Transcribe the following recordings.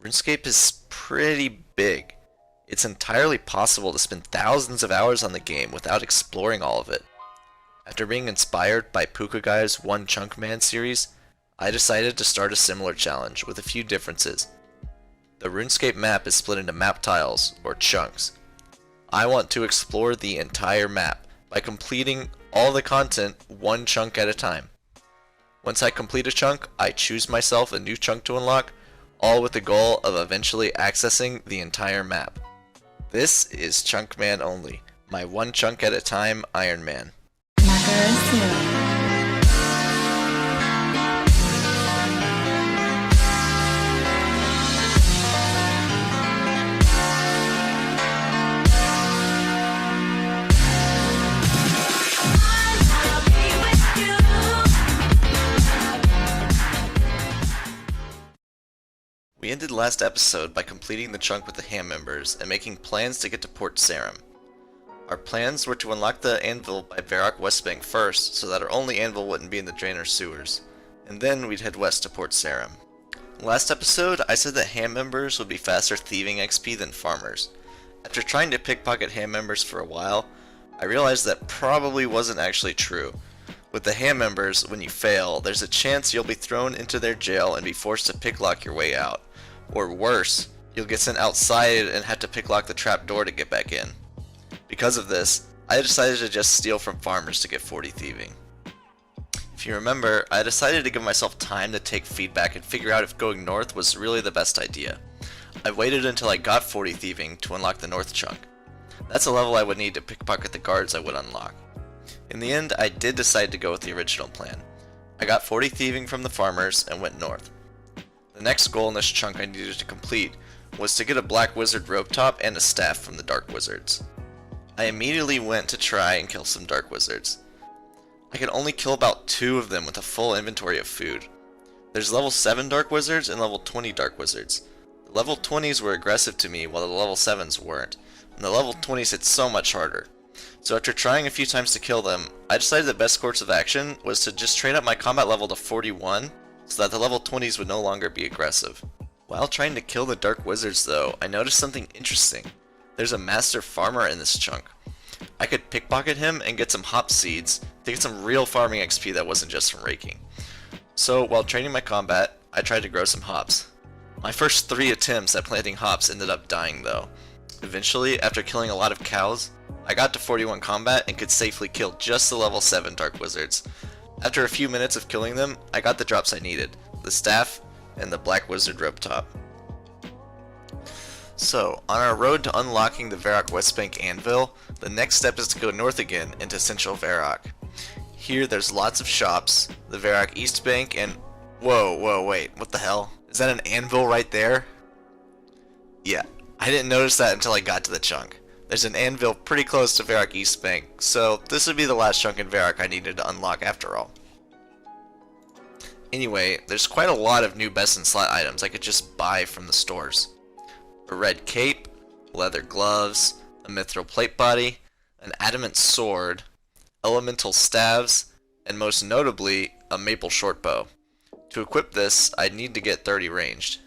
RuneScape is pretty big. It's entirely possible to spend thousands of hours on the game without exploring all of it. After being inspired by Pookaguy's One Chunk Man series, I decided to start a similar challenge with a few differences. The RuneScape map is split into map tiles, or chunks. I want to explore the entire map by completing all the content one chunk at a time. Once I complete a chunk, I choose myself a new chunk to unlock, all with the goal of eventually accessing the entire map. This is Chunk Man only, my one chunk at a time Iron Man. We ended last episode by completing the chunk with the ham members and making plans to get to Port Sarim. Our plans were to unlock the anvil by Varrick West Bank first, so that our only anvil wouldn't be in the Draenor sewers, and then we'd head west to Port Sarim. Last episode, I said that ham members would be faster thieving XP than farmers. After trying to pickpocket ham members for a while, I realized that probably wasn't actually true. With the ham members, when you fail, there's a chance you'll be thrown into their jail and be forced to picklock your way out. Or worse, you'll get sent outside and have to picklock the trap door to get back in. Because of this, I decided to just steal from farmers to get 40 thieving. If you remember, I decided to give myself time to take feedback and figure out if going north was really the best idea. I waited until I got 40 thieving to unlock the north chunk. That's a level I would need to pickpocket the guards I would unlock. In the end, I did decide to go with the original plan. I got 40 thieving from the farmers and went north. The next goal in this chunk I needed to complete was to get a black wizard rope top and a staff from the dark wizards. I immediately went to try and kill some dark wizards. I could only kill about 2 of them with a full inventory of food. There's level 7 dark wizards and level 20 dark wizards. The level 20s were aggressive to me while the level 7s weren't, and the level 20s hit so much harder. So after trying a few times to kill them, I decided the best course of action was to just train up my combat level to 41 so that the level 20s would no longer be aggressive. While trying to kill the dark wizards though, I noticed something interesting. There's a master farmer in this chunk. I could pickpocket him and get some hop seeds to get some real farming XP that wasn't just from raking. So while training my combat, I tried to grow some hops. My first 3 attempts at planting hops ended up dying though. Eventually, after killing a lot of cows, I got to 41 combat and could safely kill just the level 7 dark wizards. After a few minutes of killing them, I got the drops I needed, the staff and the black wizard rope top. So, on our road to unlocking the Varrick West Bank anvil, the next step is to go north again into central Varrick. Here there's lots of shops, the Varrick East Bank and... Whoa, wait, what the hell? Is that an anvil right there? Yeah, I didn't notice that until I got to the chunk. There's an anvil pretty close to Varrick East Bank, so this would be the last chunk in Varrick I needed to unlock after all. Anyway, there's quite a lot of new best in slot items I could just buy from the stores. A red cape, leather gloves, a mithril plate body, an adamant sword, elemental staves, and most notably, a maple shortbow. To equip this, I'd need to get 30 ranged.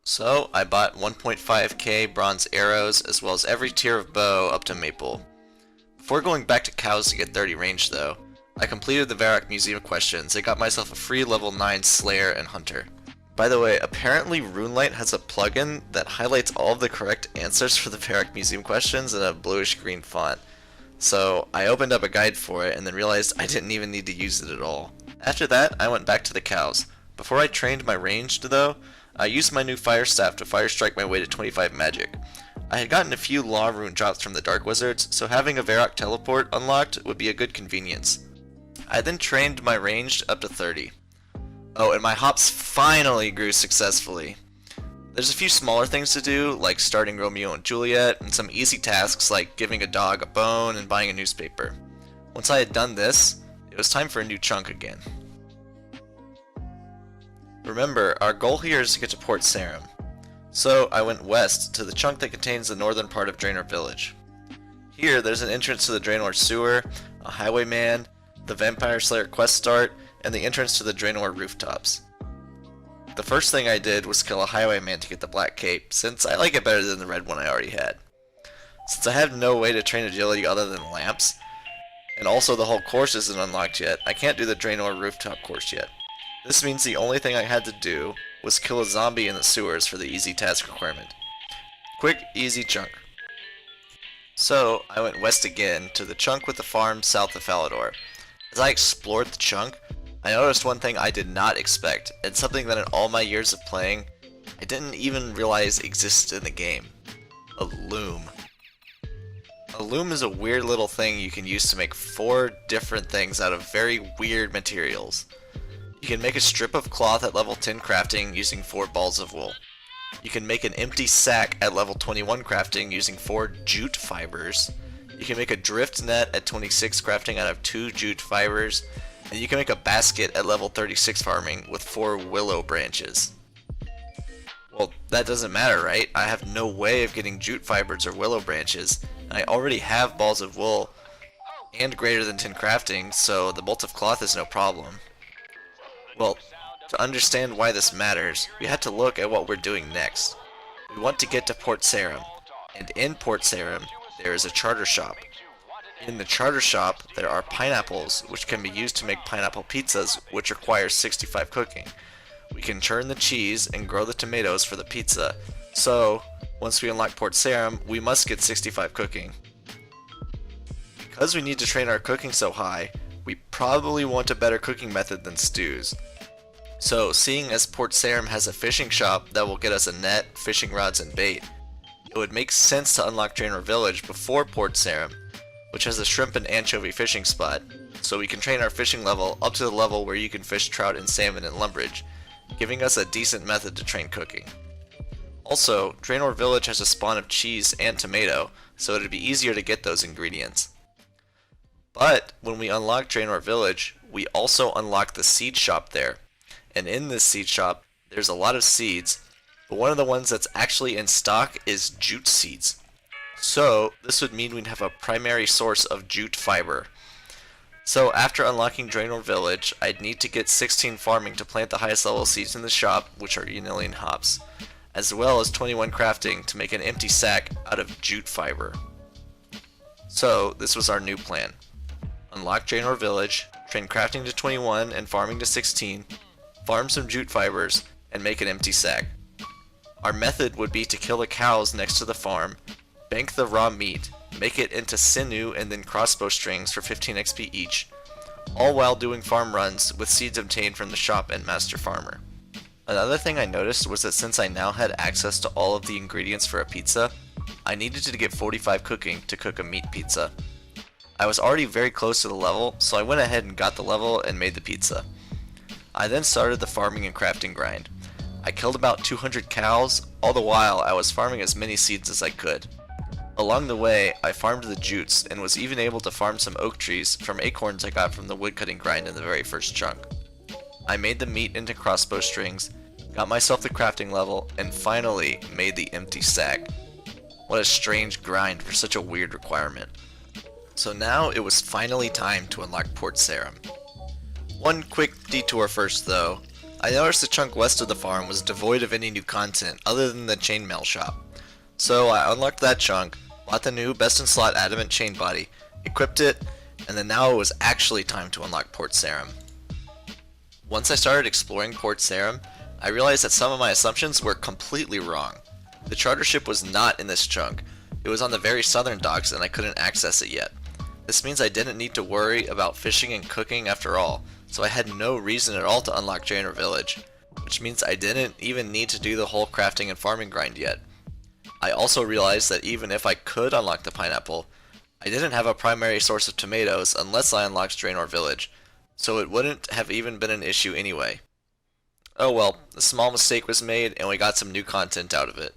So, I bought 1.5k bronze arrows as well as every tier of bow up to maple. Before going back to cows to get 30 range though, I completed the Varrick Museum questions and got myself a free level 9 Slayer and Hunter. By the way, apparently RuneLite has a plugin that highlights all of the correct answers for the Varrick Museum questions in a bluish green font. So, I opened up a guide for it and then realized I didn't even need to use it at all. After that, I went back to the cows. Before I trained my ranged though, I used my new fire staff to fire strike my way to 25 magic. I had gotten a few law rune drops from the dark wizards, so having a Varrick teleport unlocked would be a good convenience. I then trained my ranged up to 30. Oh, and my hops finally grew successfully. There's a few smaller things to do, like starting Romeo and Juliet, and some easy tasks like giving a dog a bone and buying a newspaper. Once I had done this, it was time for a new chunk again. Remember, our goal here is to get to Port Sarim. So I went west to the chunk that contains the northern part of Draenor Village. Here there's an entrance to the Draenor sewer, a highwayman, the Vampire Slayer quest start, and the entrance to the Draenor rooftops. The first thing I did was kill a highwayman to get the black cape, since I like it better than the red one I already had. Since I have no way to train agility other than lamps, and also the whole course isn't unlocked yet, I can't do the Draenor rooftop course yet. This means the only thing I had to do was kill a zombie in the sewers for the easy task requirement. Quick, easy chunk. So, I went west again to the chunk with the farm south of Falador. As I explored the chunk, I noticed one thing I did not expect, and something that in all my years of playing, I didn't even realize existed in the game. A loom. A loom is a weird little thing you can use to make 4 different things out of very weird materials. You can make a strip of cloth at level 10 crafting using 4 balls of wool. You can make an empty sack at level 21 crafting using 4 jute fibers. You can make a drift net at 26 crafting out of 2 jute fibers. And you can make a basket at level 36 farming with 4 willow branches. Well, that doesn't matter, right? I have no way of getting jute fibers or willow branches, and I already have balls of wool and greater than 10 crafting, so the bolt of cloth is no problem. Well, to understand why this matters, we had to look at what we're doing next. We want to get to Port Sarim, and in Port Sarim, there is a charter shop. In the charter shop, there are pineapples, which can be used to make pineapple pizzas, which require 65 cooking. We can churn the cheese and grow the tomatoes for the pizza, so once we unlock Port Sarim, we must get 65 cooking. Because we need to train our cooking so high, we probably want a better cooking method than stews. So, seeing as Port Sarim has a fishing shop that will get us a net, fishing rods, and bait, it would make sense to unlock Draenor Village before Port Sarim, which has a shrimp and anchovy fishing spot, so we can train our fishing level up to the level where you can fish trout and salmon in Lumbridge, giving us a decent method to train cooking. Also, Draenor Village has a spawn of cheese and tomato, so it'd be easier to get those ingredients. But when we unlock Draenor Village, we also unlock the seed shop there. And in this seed shop, there's a lot of seeds, but one of the ones that's actually in stock is jute seeds. So, this would mean we'd have a primary source of jute fiber. So, after unlocking Draenor Village, I'd need to get 16 farming to plant the highest level seeds in the shop, which are Unilian hops, as well as 21 crafting to make an empty sack out of jute fiber. So, this was our new plan. Unlock Draenor Village, train crafting to 21 and farming to 16, farm some jute fibers, and make an empty sack. Our method would be to kill the cows next to the farm, bank the raw meat, make it into sinew and then crossbow strings for 15 XP each, all while doing farm runs with seeds obtained from the shop and master farmer. Another thing I noticed was that since I now had access to all of the ingredients for a pizza, I needed to get 45 cooking to cook a meat pizza. I was already very close to the level, so I went ahead and got the level and made the pizza. I then started the farming and crafting grind. I killed about 200 cows, all the while I was farming as many seeds as I could. Along the way, I farmed the jutes and was even able to farm some oak trees from acorns I got from the woodcutting grind in the very first chunk. I made the meat into crossbow strings, got myself the crafting level, and finally made the empty sack. What a strange grind for such a weird requirement. So now it was finally time to unlock Port Sarim. One quick detour first though. I noticed the chunk west of the farm was devoid of any new content other than the chainmail shop. So I unlocked that chunk, bought the new best in slot adamant chain body, equipped it, and then now it was actually time to unlock Port Sarim. Once I started exploring Port Sarim, I realized that some of my assumptions were completely wrong. The charter ship was not in this chunk. It was on the very southern docks and I couldn't access it yet. This means I didn't need to worry about fishing and cooking after all, so I had no reason at all to unlock Draenor Village, which means I didn't even need to do the whole crafting and farming grind yet. I also realized that even if I could unlock the pineapple, I didn't have a primary source of tomatoes unless I unlocked Draenor Village, so it wouldn't have even been an issue anyway. Oh well, a small mistake was made and we got some new content out of it.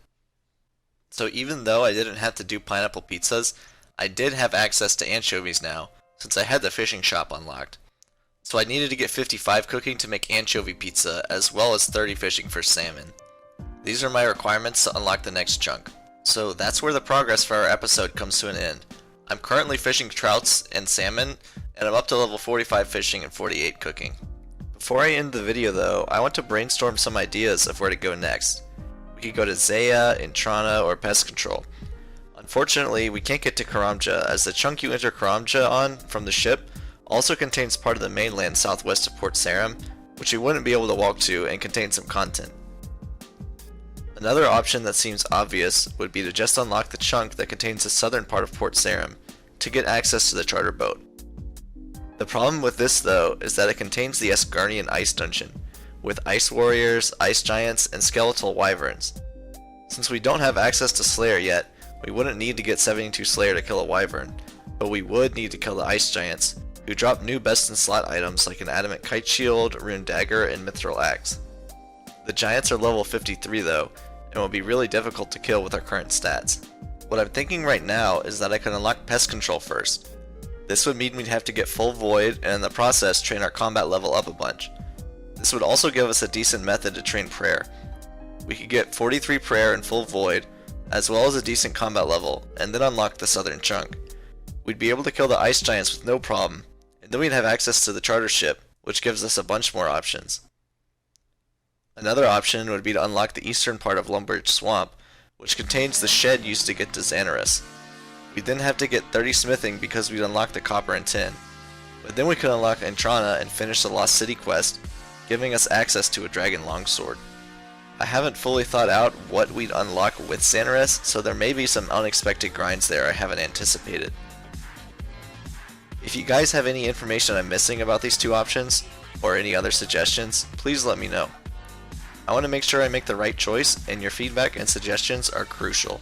So even though I didn't have to do pineapple pizzas, I did have access to anchovies now, since I had the fishing shop unlocked. So I needed to get 55 cooking to make anchovy pizza, as well as 30 fishing for salmon. These are my requirements to unlock the next chunk. So that's where the progress for our episode comes to an end. I'm currently fishing trouts and salmon, and I'm up to level 45 fishing and 48 cooking. Before I end the video though, I want to brainstorm some ideas of where to go next. We could go to Zaya, Intrana, or Pest Control. Unfortunately, we can't get to Karamja, as the chunk you enter Karamja on from the ship also contains part of the mainland southwest of Port Sarim, which you wouldn't be able to walk to and contains some content. Another option that seems obvious would be to just unlock the chunk that contains the southern part of Port Sarim to get access to the charter boat. The problem with this though is that it contains the Asgardian Ice Dungeon, with ice warriors, ice giants, and skeletal wyverns. Since we don't have access to Slayer yet, we wouldn't need to get 72 Slayer to kill a wyvern, but we would need to kill the ice giants, who drop new best in slot items like an adamant kite shield, rune dagger, and mithril axe. The giants are level 53 though, and will be really difficult to kill with our current stats. What I'm thinking right now is that I can unlock Pest Control first. This would mean we'd have to get full void and in the process train our combat level up a bunch. This would also give us a decent method to train prayer. We could get 43 prayer and full void, as well as a decent combat level, and then unlock the southern chunk. We'd be able to kill the ice giants with no problem, and then we'd have access to the charter ship, which gives us a bunch more options. Another option would be to unlock the eastern part of Lumbridge Swamp, which contains the shed used to get to Xanaris. We'd then have to get 30 smithing because we'd unlock the copper and tin. But then we could unlock Intrana and finish the Lost City quest, giving us access to a dragon longsword. I haven't fully thought out what we'd unlock with Xanaris, so there may be some unexpected grinds there I haven't anticipated. If you guys have any information I'm missing about these two options, or any other suggestions, please let me know. I want to make sure I make the right choice, and your feedback and suggestions are crucial.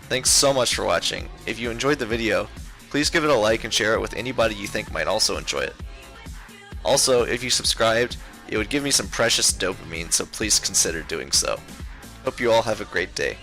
Thanks so much for watching. If you enjoyed the video, please give it a like and share it with anybody you think might also enjoy it. Also, if you subscribed, it would give me some precious dopamine, so please consider doing so. Hope you all have a great day.